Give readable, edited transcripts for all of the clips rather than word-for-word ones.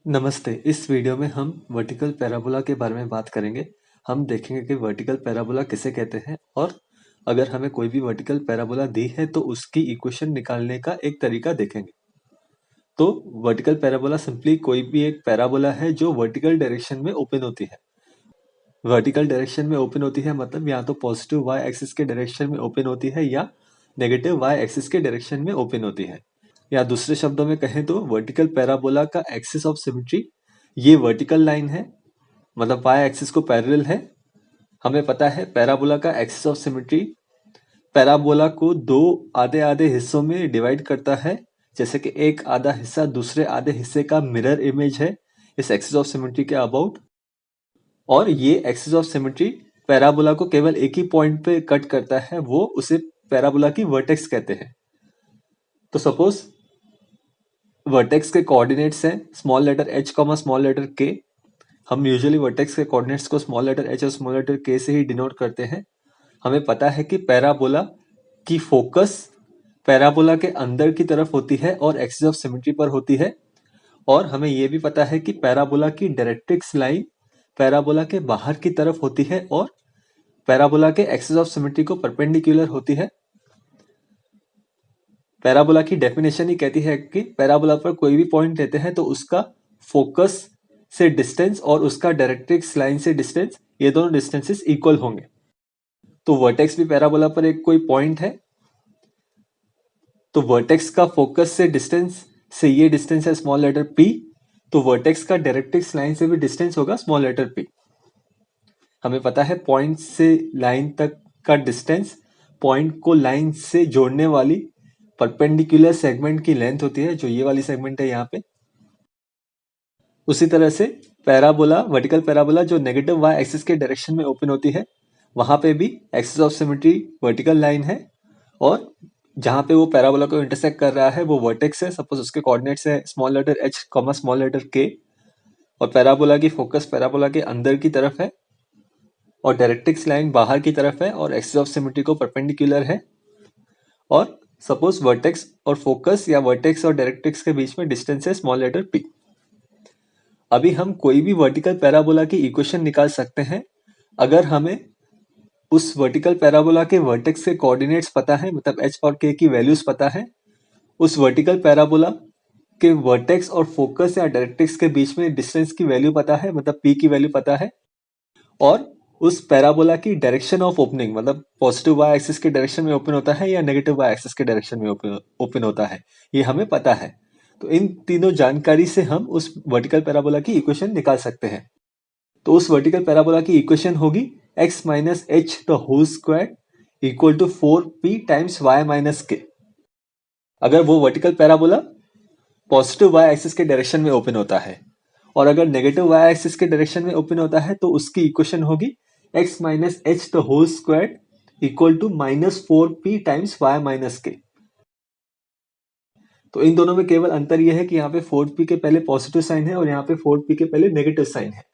नमस्ते, इस वीडियो में हम वर्टिकल पैराबोला के बारे में बात करेंगे। हम देखेंगे कि वर्टिकल पैराबोला किसे कहते हैं और अगर हमें कोई भी वर्टिकल पैराबोला दी है तो उसकी इक्वेशन निकालने का एक तरीका देखेंगे। तो वर्टिकल पैराबोला सिंपली कोई भी एक पैराबोला है जो वर्टिकल डायरेक्शन में ओपन होती है। वर्टिकल डायरेक्शन में ओपन होती है मतलब या तो पॉजिटिव वाई एक्सिस के डायरेक्शन में ओपन होती है या नेगेटिव वाई एक्सिस के डायरेक्शन में ओपन होती है। या दूसरे शब्दों में कहें तो वर्टिकल पैराबोला का एक्सिस ऑफ सिमेट्री ये वर्टिकल लाइन है, मतलब वाई एक्सिस को पैरेलल है। हमें पता है पैराबोला का एक्सिस ऑफ सिमेट्री पैराबोला को दो आधे आधे हिस्सों में डिवाइड करता है, जैसे कि एक आधा हिस्सा दूसरे आधे हिस्से का मिरर इमेज है इस एक्सिस ऑफ सिमेट्री के अबाउट। और ये एक्सिस ऑफ सिमेट्री पैराबोला को केवल एक ही पॉइंट पे कट करता है, वो उसे पैराबोला की वर्टेक्स कहते हैं। तो सपोज वर्टेक्स के कोऑर्डिनेट्स हैं small letter h comma small letter k। हम यूजुअली वर्टेक्स के कोऑर्डिनेट्स को स्मॉल लेटर h और स्मॉल लेटर k से ही डिनोट करते हैं। हमें पता है कि पैराबोला की फोकस पैराबोला के अंदर की तरफ होती है और एक्सिस ऑफ सिमेट्री पर होती है। और हमें यह भी पता है कि पैराबोला की डायरेक्ट्रिक्स लाइन पैराबोला के बाहर की तरफ होती है और पैराबोला के एक्सिस ऑफ सिमेट्री को परपेंडिकुलर होती है। पैराबोला की डेफिनेशन ही कहती है कि पैराबोला पर कोई भी पॉइंट लेते हैं तो उसका फोकस से डिस्टेंस और उसका डायरेक्ट्रिक्स लाइन से डिस्टेंस, ये दोनों डिस्टेंसेस इक्वल होंगे। तो वर्टेक्स भी पैराबोला पर एक कोई पॉइंट है, तो वर्टेक्स का फोकस से डिस्टेंस से ये डिस्टेंस है स्मॉल लेटर p, तो वर्टेक्स का डायरेक्ट्रिक्स लाइन से भी डिस्टेंस होगा स्मॉल लेटर p। हमें पता है पॉइंट से लाइन तक का डिस्टेंस पॉइंट को लाइन से जोड़ने वाली परपेंडिकुलर सेगमेंट की लेंथ होती है, जो ये वाली सेगमेंट है यहाँ पे। उसी तरह से पैराबोला वर्टिकल पैराबोला जो नेगेटिव वाई एक्सिस के डायरेक्शन में ओपन होती है, वहां पे भी axis of symmetry vertical line है और जहां पे वो पैराबोला को इंटरसेक्ट कर रहा है वो वर्टेक्स है। सपोज उसके कोऑर्डिनेट्स है small letter h comma small letter k और पैराबोला की फोकस पैराबोला के अंदर की तरफ है और डायरेक्ट्रिक्स लाइन बाहर की तरफ है और एक्सिस ऑफ सिमेट्री को परपेंडिकुलर है। और सपोज वर्टेक्स और फोकस या वर्टेक्स और डायरेक्ट्रिक्स के बीच में डिस्टेंस है स्मॉल लेटर p। अभी हम कोई भी वर्टिकल पैराबोला की इक्वेशन निकाल सकते हैं अगर हमें उस वर्टिकल पैराबोला के वर्टेक्स के कोऑर्डिनेट्स पता है, मतलब h और k की वैल्यूज पता है। उस वर्टिकल पैराबोला के वर्टेक्स और फोकस या डायरेक्ट्रिक्स के बीच में डिस्टेंस की वैल्यू पता है, मतलब p की वैल्यू पता है। और उस पैराबोला की डायरेक्शन ऑफ ओपनिंग, मतलब पॉजिटिव वाई एक्सिस के डायरेक्शन में ओपन होता है या नेगेटिव वाई एक्सिस के डायरेक्शन में ओपन होता है, ये हमें पता है। तो इन तीनों जानकारी से हम उस वर्टिकल पैराबोला की इक्वेशन निकाल सकते हैं। तो उस वर्टिकल पैराबोला की इक्वेशन होगी x minus H the whole square equal to 4p times y minus k। अगर वो vertical parabola positive y axis के डायरेक्शन में ओपन होता है और अगर नेगेटिव y एक्सिस के डायरेक्शन में ओपन होता है तो उसकी इक्वेशन होगी x minus H the whole square equal to minus 4p times y minus k। तो इन दोनों में केवल अंतर यह है कि यहाँ पे 4p के पहले पॉजिटिव साइन है और यहाँ पे 4p के पहले नेगेटिव साइन है।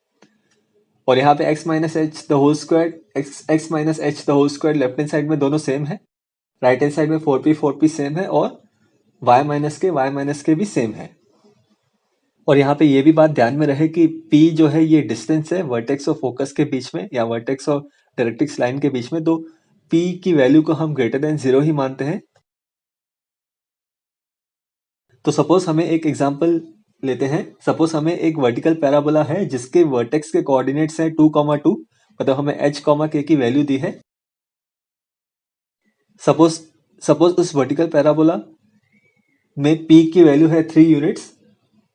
और यहाँ पे x minus H the whole square x minus H the whole square left hand side में दोनों सेम है, राइट हैंड साइड में 4p सेम है और y माइनस के भी सेम है। और यहाँ पे ये भी बात ध्यान में रहे कि p जो है ये डिस्टेंस है वर्टेक्स और फोकस के बीच में या वर्टेक्स और डायरेक्ट्रिक्स लाइन के बीच में, तो p की वैल्यू को हम ग्रेटर देन 0 ही मानते हैं। तो सपोज हमें एक एग्जांपल लेते हैं। सपोज हमें एक वर्टिकल पैराबोला है जिसके वर्टेक्स के कोऑर्डिनेट्स हैं 2,2, मतलब हमें h, k की वैल्यू दी है। सपोज उस वर्टिकल पैराबोला में p की वैल्यू है 3 यूनिट्स,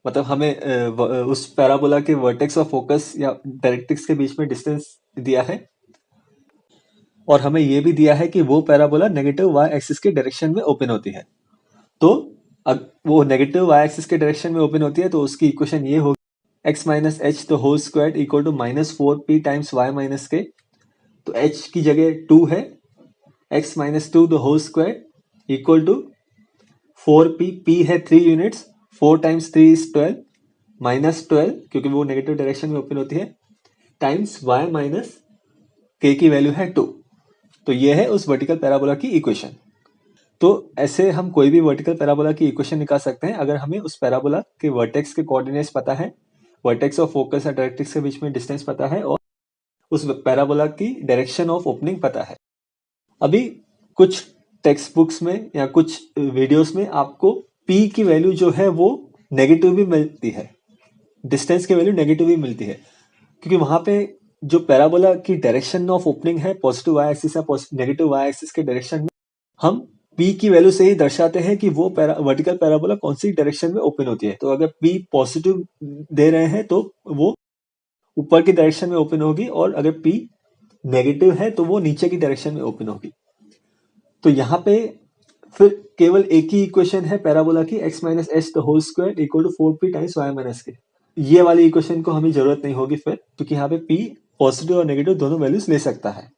मतलब हमें उस पैराबोला के वर्टेक्स और फोकस या डायरेक्ट्रिक्स के बीच में डिस्टेंस दिया है और हमें यह भी दिया है कि वो पैराबोला नेगेटिव y एक्सिस के डायरेक्शन में ओपन होती है। तो अब वो नेगेटिव y एक्सिस के डायरेक्शन में ओपन होती है तो उसकी इक्वेशन ये होगी x minus H the whole square equal to minus 4p times y minus K. तो h की जगह 2 है, x minus 2 the whole square equal to 4p, p है 3 यूनिट्स, 4 टाइम्स 3 इज 12 माइनस 12 क्योंकि वो नेगेटिव डायरेक्शन में ओपन होती है, टाइम्स y माइनस k की वैल्यू है 2। तो ये है उस वर्टिकल पैराबोला की इक्वेशन। तो ऐसे हम कोई भी वर्टिकल पैराबोला की इक्वेशन निकाल सकते हैं अगर हमें उस पैराबोला के वर्टेक्स के कोऑर्डिनेट्स पता है, वर्टेक्स और फोकस या डायरेक्ट्रिक्स के बीच में डिस्टेंस पता है और उस पैराबोला की डायरेक्शन ऑफ ओपनिंग पता है। अभी कुछ टेक्स्ट बुक्स में या कुछ वीडियोस में आपको p की वैल्यू जो है वो नेगेटिव भी मिलती है, डिस्टेंस की वैल्यू नेगेटिव भी मिलती है, क्योंकि वहां पे जो पैराबोला की डायरेक्शन ऑफ ओपनिंग है पॉजिटिव वाई एक्सिस या नेगेटिव वाई एक्सिस के डायरेक्शन में, हम p की वैल्यू से ही दर्शाते हैं कि वो वर्टिकल पैराबोला कौन सी डायरेक्शन में ओपन होती है। तो अगर p पॉजिटिव दे रहे हैं तो वो ऊपर की डायरेक्शन में ओपन होगी, और अगर p नेगेटिव है तो वो नीचे की डायरेक्शन में ओपन होगी। तो यहाँ पे फिर केवल एक ही इक्वेशन है पैराबोला की, x minus H the whole square equal to 4p times y minus K. ये वाली इक्वेशन को हमें जरूरत नहीं होगी फिर, क्योंकि यहाँ पे p पॉजिटिव और नेगेटिव दोनों वैल्यूज ले सकता है।